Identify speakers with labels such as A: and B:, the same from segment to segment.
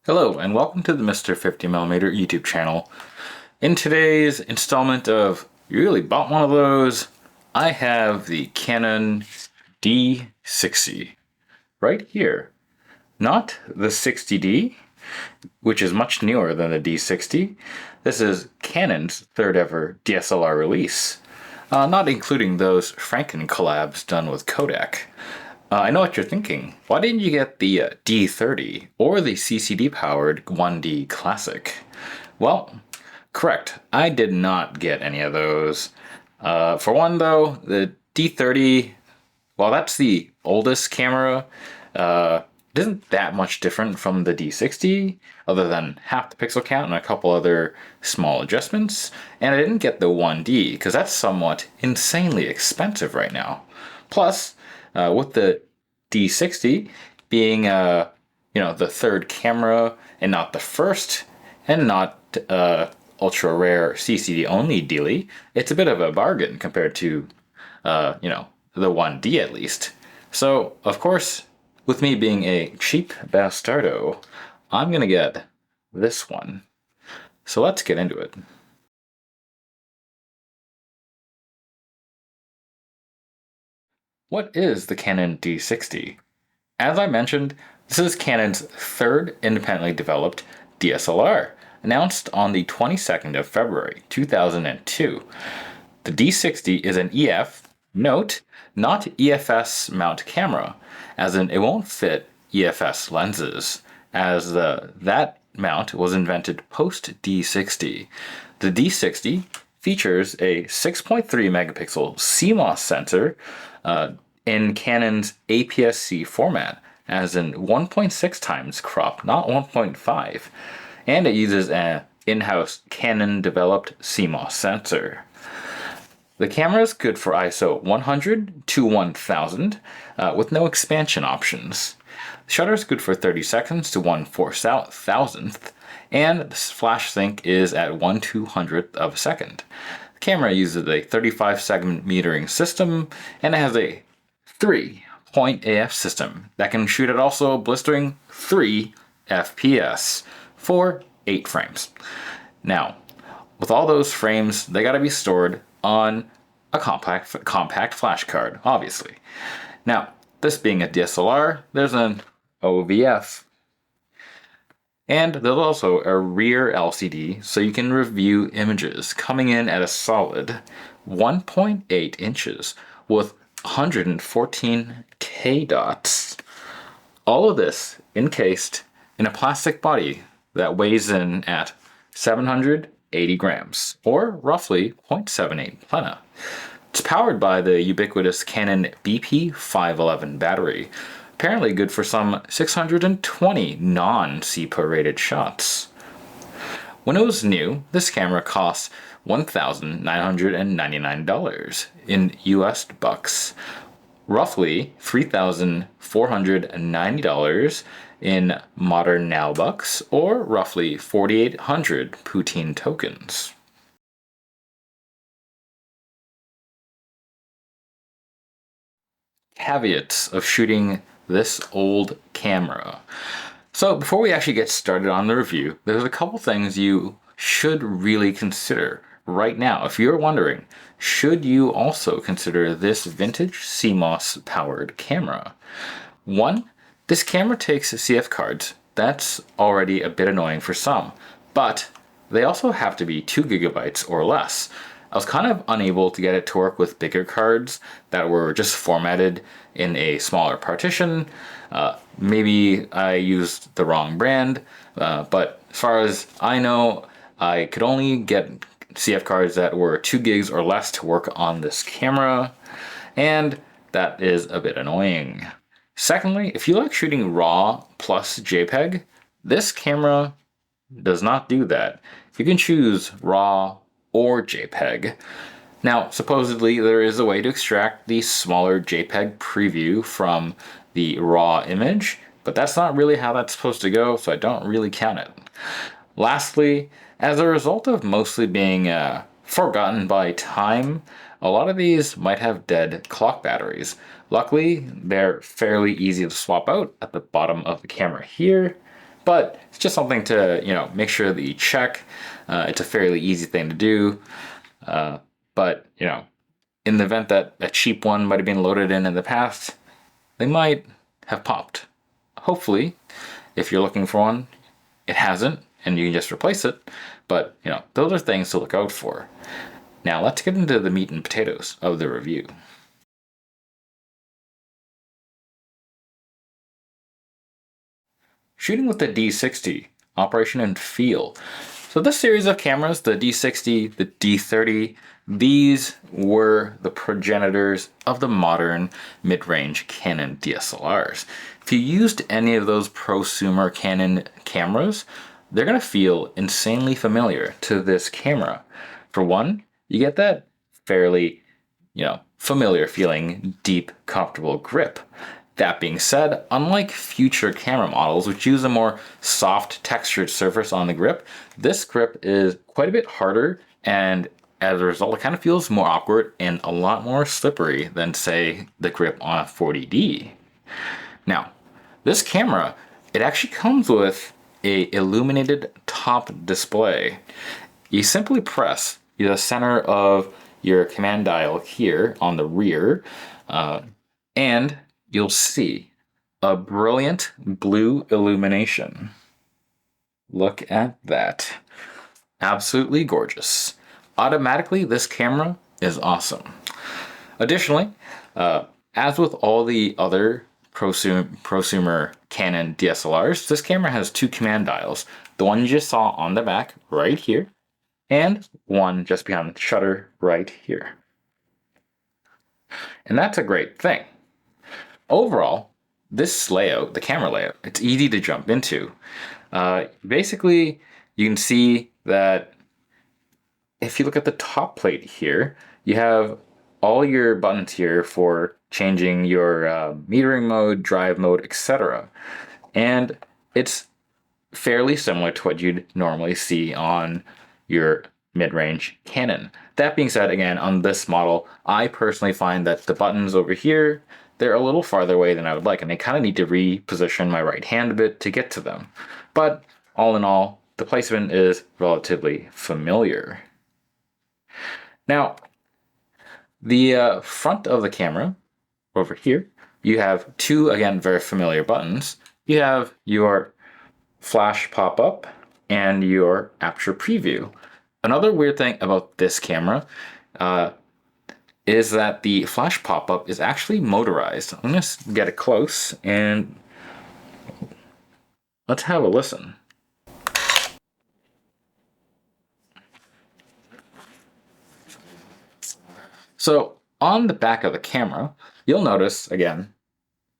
A: Hello and welcome to the Mr. 50mm YouTube channel. In today's installment of You Really Bought One of Those, I have the Canon D60 right here. Not the 60D, which is much newer than the D60. This is Canon's third ever DSLR release, not including those Franken collabs done with Kodak. I know what you're thinking. Why didn't you get the D30 or the CCD-powered 1D Classic? Well, correct. I did not get any of those. For one, though, the D30, well, that's the oldest camera. It isn't that much different from the D60, other than half the pixel count and a couple other small adjustments. And I didn't get the 1D, because that's somewhat insanely expensive right now. Plus, with the D60 being, the third camera and not the first, and not ultra rare CCD only dealy, it's a bit of a bargain compared to, the 1D at least. So, of course, with me being a cheap bastardo, I'm gonna get this one. So let's get into it. What is the Canon D60? As I mentioned, this is Canon's third independently developed DSLR, announced on the 22nd of February 2002. The D60 is an EF, note, not EFS mount camera, as in it won't fit EFS lenses, as that mount was invented post D60. The D60 features a 6.3 megapixel CMOS sensor in Canon's APS-C format, as in 1.6 times crop, not 1.5, and it uses an in-house Canon-developed CMOS sensor. The camera is good for ISO 100 to 1000 with no expansion options. The shutter is good for 30 seconds to 1/4000th, and the flash sync is at 1/200th of a second. The camera uses a 35 segment metering system, and it has a 3-point AF system that can shoot at also blistering 3 FPS for 8 frames. Now, with all those frames, they gotta be stored on a compact flash card, obviously. Now, this being a DSLR, there's an OVF. And there's also a rear LCD, so you can review images, coming in at a solid 1.8 inches with 114K dots. All of this encased in a plastic body that weighs in at 780 grams, or roughly 0.78 plena. It's powered by the ubiquitous Canon BP511 battery, apparently good for some 620 non-CPA rated shots. When it was new, this camera cost $1,999 in US bucks, roughly $3,490 in modern now bucks, or roughly 4,800 poutine tokens. Caveats of shooting this old camera. So before we actually get started on the review, there's a couple things you should really consider right now. If you're wondering, should you also consider this vintage CMOS powered camera? One, this camera takes CF cards. That's already a bit annoying for some, but they also have to be 2 gigabytes or less. I was kind of unable to get it to work with bigger cards that were just formatted in a smaller partition. Maybe I used the wrong brand, but as far as I know, I could only get CF cards that were 2 gigs or less to work on this camera, and that is a bit annoying. Secondly, if you like shooting RAW plus JPEG, this camera does not do that. You can choose RAW or JPEG. Now, supposedly there is a way to extract the smaller JPEG preview from the raw image, but that's not really how that's supposed to go, so I don't really count it. Lastly, as a result of mostly being forgotten by time, a lot of these might have dead clock batteries. Luckily, they're fairly easy to swap out at the bottom of the camera here, but it's just something to, make sure that you check. It's a fairly easy thing to do. But, in the event that a cheap one might have been loaded in the past, they might have popped. Hopefully, if you're looking for one, it hasn't, and you can just replace it. But, those are things to look out for. Now, let's get into the meat and potatoes of the review. Shooting with the D60, operation and feel. So this series of cameras, the D60, the D30, these were the progenitors of the modern mid-range Canon DSLRs. If you used any of those prosumer Canon cameras, they're going to feel insanely familiar to this camera. For one, you get that fairly, familiar feeling, deep, comfortable grip. That being said, unlike future camera models, which use a more soft textured surface on the grip, this grip is quite a bit harder, and as a result, it kind of feels more awkward and a lot more slippery than, say, the grip on a 40D. Now, this camera, it actually comes with a illuminated top display. You simply press the center of your command dial here on the rear, and you'll see a brilliant blue illumination. Look at that. Absolutely gorgeous. Automatically, this camera is awesome. Additionally, as with all the other prosumer Canon DSLRs, this camera has two command dials. The one you just saw on the back right here, and one just behind the shutter right here. And that's a great thing. Overall, this layout, the camera layout, it's easy to jump into. Basically, you can see that if you look at the top plate here, you have all your buttons here for changing your metering mode, drive mode, etc. And it's fairly similar to what you'd normally see on your mid-range Canon. That being said, again, on this model, I personally find that the buttons over here, they're a little farther away than I would like, and I kind of need to reposition my right hand a bit to get to them. But all in all, the placement is relatively familiar. Now, the front of the camera, over here, you have two, again, very familiar buttons. You have your flash pop-up and your aperture preview. Another weird thing about this camera is that the flash pop-up is actually motorized. I'm going to get it close and let's have a listen. So on the back of the camera, you'll notice, again,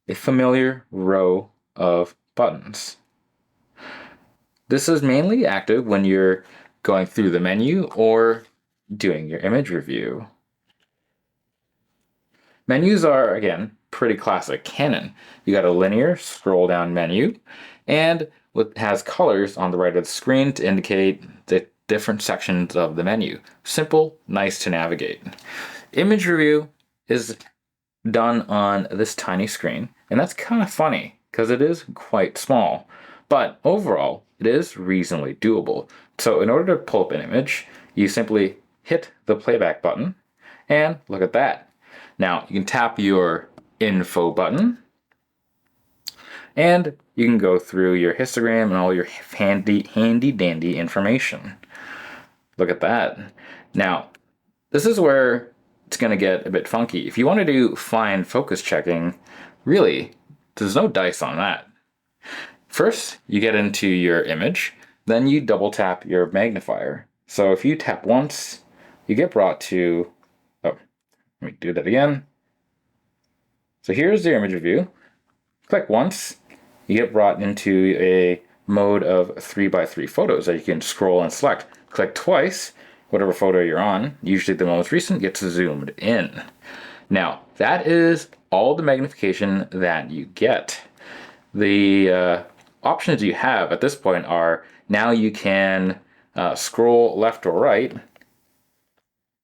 A: a familiar row of buttons. This is mainly active when you're going through the menu or doing your image review. Menus are, again, pretty classic Canon. You got a linear scroll down menu, and it has colors on the right of the screen to indicate the different sections of the menu. Simple, nice to navigate. Image review is done on this tiny screen, and that's kind of funny because it is quite small, but overall it is reasonably doable. So in order to pull up an image, you simply hit the playback button, and look at that. Now you can tap your info button, and you can go through your histogram and all your handy dandy information. Look at that. Now, this is where it's going to get a bit funky. If you want to do fine focus checking, really, there's no dice on that. First, you get into your image, then you double tap your magnifier. So if you tap once, you get brought to, let me do that again. So here's the image review. Click once, you get brought into a mode of 3x3 photos that you can scroll and select. Click twice, whatever photo you're on, usually the most recent, gets zoomed in. Now, that is all the magnification that you get. The options you have at this point are, now you can scroll left or right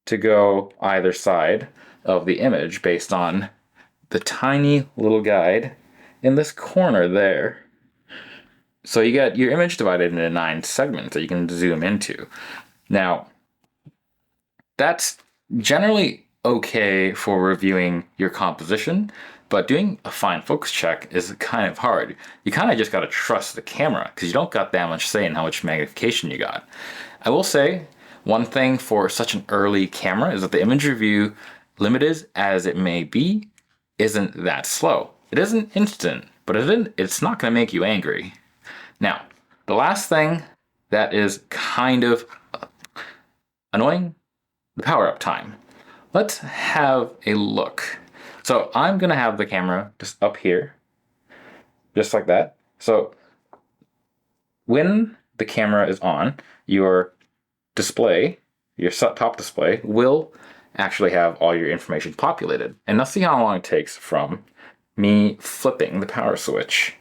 A: to go either side of the image based on the tiny little guide in this corner there. So you get your image divided into 9 segments that you can zoom into. Now, that's generally okay for reviewing your composition, but doing a fine focus check is kind of hard. You kind of just got to trust the camera because you don't got that much say in how much magnification you got. I will say one thing for such an early camera is that the image review, limited as it may be, isn't that slow. It isn't instant, but it's not going to make you angry. Now, the last thing that is kind of annoying, the power up time. Let's have a look. So I'm gonna have the camera just up here, just like that. So when the camera is on, your display, your top display, will actually have all your information populated. And let's see how long it takes from me flipping the power switch.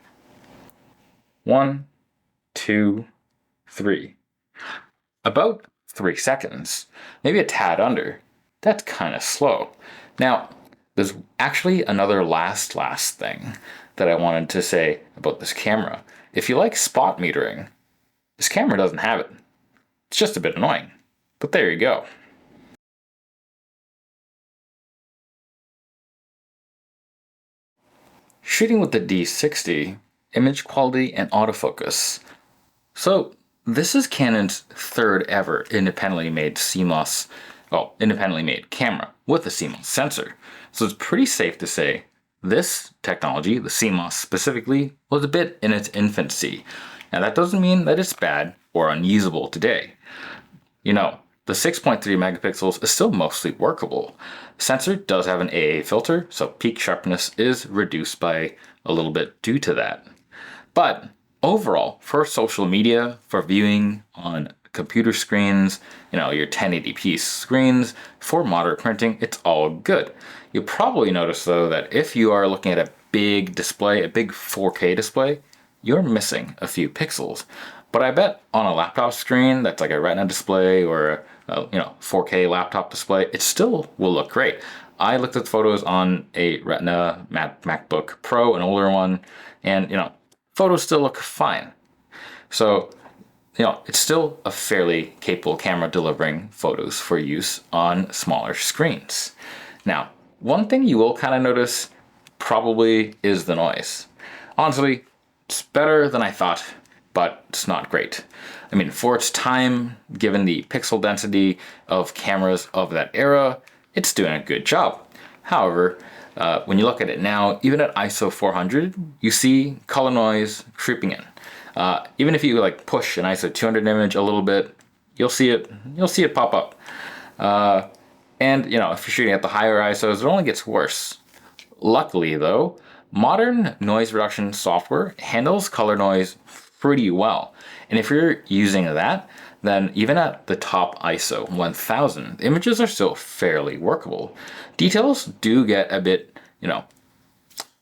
A: 1, 2, 3. About 3 seconds, maybe a tad under. That's kind of slow. Now, there's actually another last thing that I wanted to say about this camera. If you like spot metering, this camera doesn't have it. It's just a bit annoying, but there you go. Shooting with the D60, image quality and autofocus. So this is Canon's third ever independently made camera with a CMOS sensor. So it's pretty safe to say this technology, the CMOS specifically, was a bit in its infancy. Now that doesn't mean that it's bad or unusable today. You know, the 6.3 megapixels is still mostly workable. The sensor does have an AA filter, so peak sharpness is reduced by a little bit due to that. But overall, for social media, for viewing on computer screens, your 1080p screens, for moderate printing, it's all good. You'll probably notice though that if you are looking at a big display, a big 4K display, you're missing a few pixels. But I bet on a laptop screen that's like a Retina display or a 4K laptop display, it still will look great. I looked at the photos on a Retina MacBook Pro, an older one, and photos still look fine. So, it's still a fairly capable camera delivering photos for use on smaller screens. Now, one thing you will kind of notice probably is the noise. Honestly, it's better than I thought, but it's not great. I mean, for its time, given the pixel density of cameras of that era, it's doing a good job. However, when you look at it now, even at ISO 400, you see color noise creeping in. Even if you push an ISO 200 image a little bit, you'll see it pop up. And if you're shooting at the higher ISOs, it only gets worse. Luckily though, modern noise reduction software handles color noise pretty well. And if you're using that, then even at the top ISO 1000, images are still fairly workable. Details do get a bit,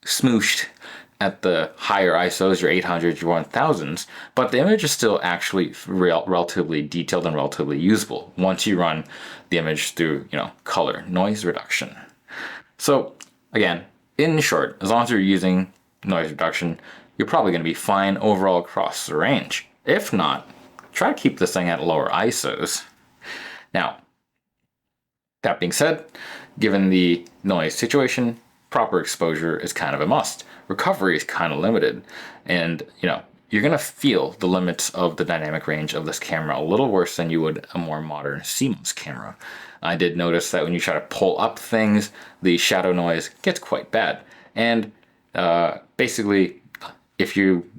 A: smooshed at the higher ISOs, your 800s, your 1000s, but the image is still actually relatively detailed and relatively usable once you run the image through, color noise reduction. So again, in short, as long as you're using noise reduction, you're probably going to be fine overall across the range. If not, try to keep this thing at lower ISOs. Now, that being said, given the noise situation, proper exposure is kind of a must. Recovery is kind of limited, and you're going to feel the limits of the dynamic range of this camera a little worse than you would a more modern CMOS camera. I did notice that when you try to pull up things, the shadow noise gets quite bad, and basically if you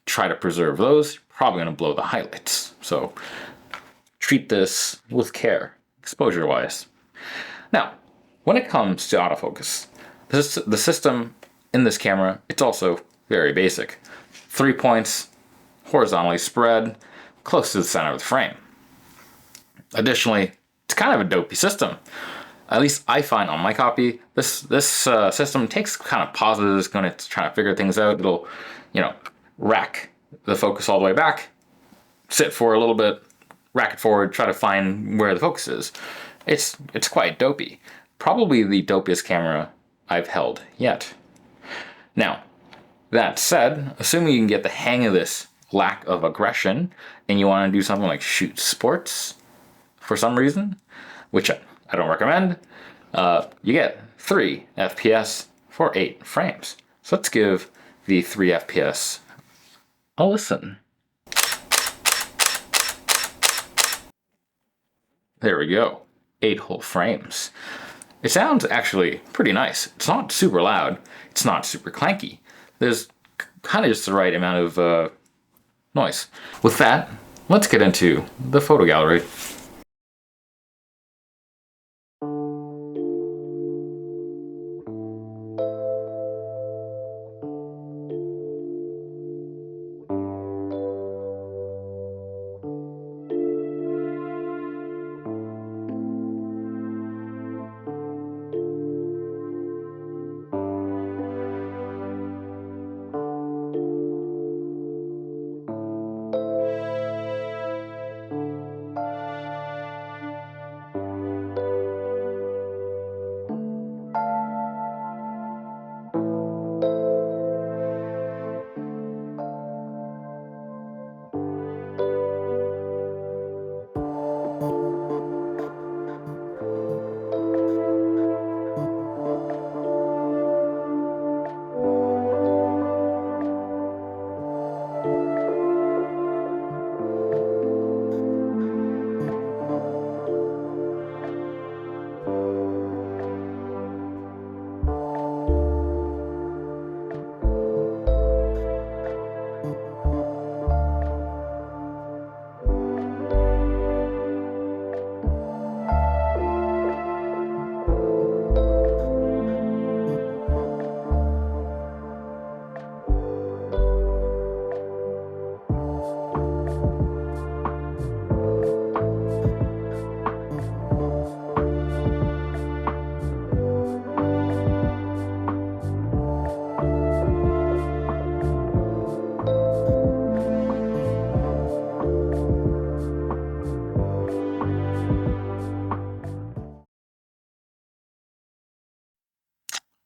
A: try to preserve those, you're probably going to blow the highlights. So treat this with care, exposure wise. Now, when it comes to autofocus, the system in this camera, it's also very basic. 3 points, horizontally spread, close to the center of the frame. Additionally, it's kind of a dopey system. At least I find on my copy, this system takes kind of pauses when it's trying to figure things out. It'll, rack the focus all the way back, sit for a little bit, rack it forward, try to find where the focus is. It's quite dopey. Probably the dopiest camera I've held yet. Now, that said, assuming you can get the hang of this lack of aggression and you want to do something like shoot sports for some reason, which I don't recommend, you get 3 FPS for 8 frames. So let's give the 3 FPS a listen. There we go, 8 whole frames. It sounds actually pretty nice. It's not super loud, it's not super clanky. There's kind of just the right amount of noise. With that, let's get into the photo gallery.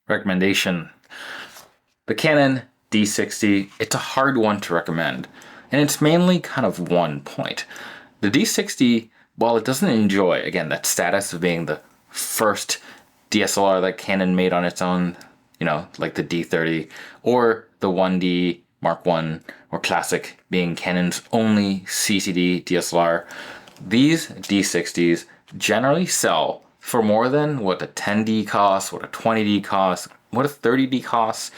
A: Recommendation. The Canon D60, it's a hard one to recommend, and it's mainly kind of one point. The D60, while it doesn't enjoy, again, that status of being the first DSLR that Canon made on its own, like the D30, or the 1D Mark I or Classic being Canon's only CCD DSLR, these D60s generally sell for more than what a 10D costs, what a 20D costs, what a 30D costs.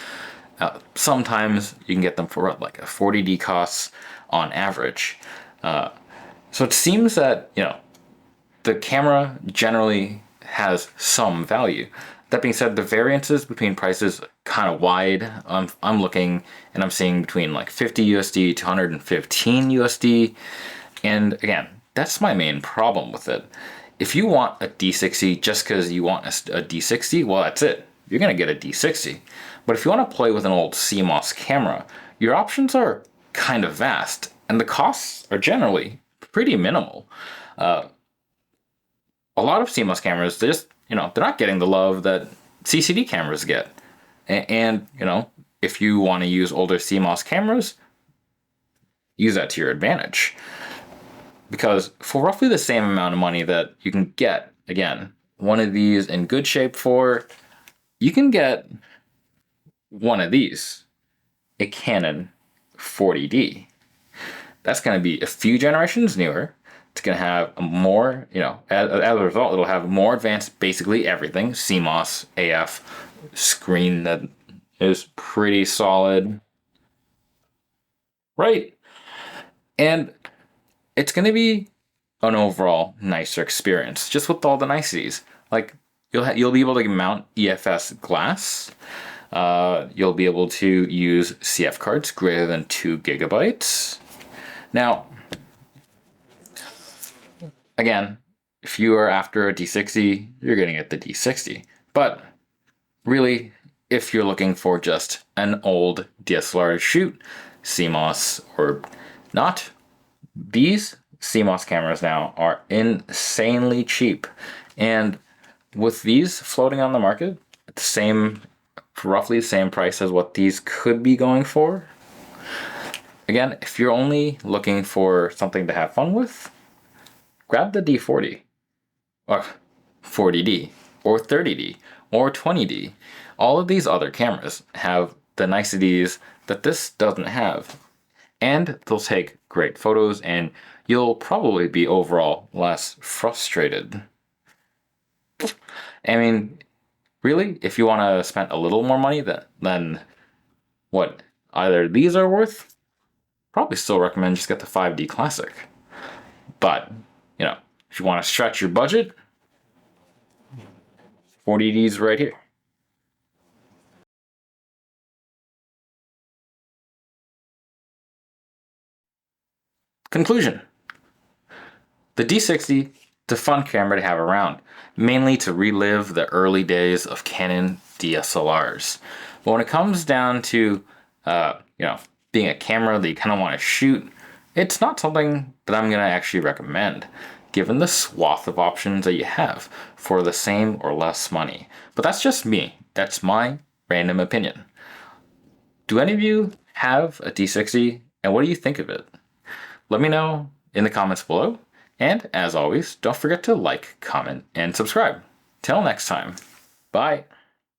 A: Sometimes you can get them for like a 40D costs on average. So it seems that, the camera generally has some value. That being said, the variances between prices kind of wide. I'm looking and I'm seeing between like 50 USD to 115 USD. And again, that's my main problem with it. If you want a D60 just because you want a D60, well, that's it. You're going to get a D60. But if you want to play with an old CMOS camera, your options are kind of vast, and the costs are generally pretty minimal. A lot of CMOS cameras, they're not getting the love that CCD cameras get. And if you want to use older CMOS cameras, use that to your advantage. Because for roughly the same amount of money that you can get, again, one of these in good shape for, you can get one of these, a Canon 40D. That's going to be a few generations newer. It's going to have a more, as a result, it'll have more advanced, basically everything, CMOS, AF, screen that is pretty solid, right? And it's going to be an overall nicer experience, just with all the niceties. Like you'll be able to mount EFS glass. You'll be able to use CF cards greater than 2 gigabytes. Now, again, if you are after a D60, you're going to get the D60. But really, if you're looking for just an old DSLR to shoot, CMOS or not, these CMOS cameras now are insanely cheap. And with these floating on the market at roughly the same price as what these could be going for, Again, if you're only looking for something to have fun with, grab the D40, or 40D, or 30D, or 20D. All of these other cameras have the niceties that this doesn't have. And they'll take great photos, and you'll probably be overall less frustrated. I mean, really, if you want to spend a little more money than what either these are worth, probably still recommend just get the 5D Classic. But, if you want to stretch your budget, 40D's right here. Conclusion. The D60 is a fun camera to have around, mainly to relive the early days of Canon DSLRs. But when it comes down to, being a camera that you kind of want to shoot, it's not something that I'm going to actually recommend, given the swath of options that you have for the same or less money. But that's just me. That's my random opinion. Do any of you have a D60, and what do you think of it? Let me know in the comments below. And as always, don't forget to like, comment, and subscribe. Till next time. Bye.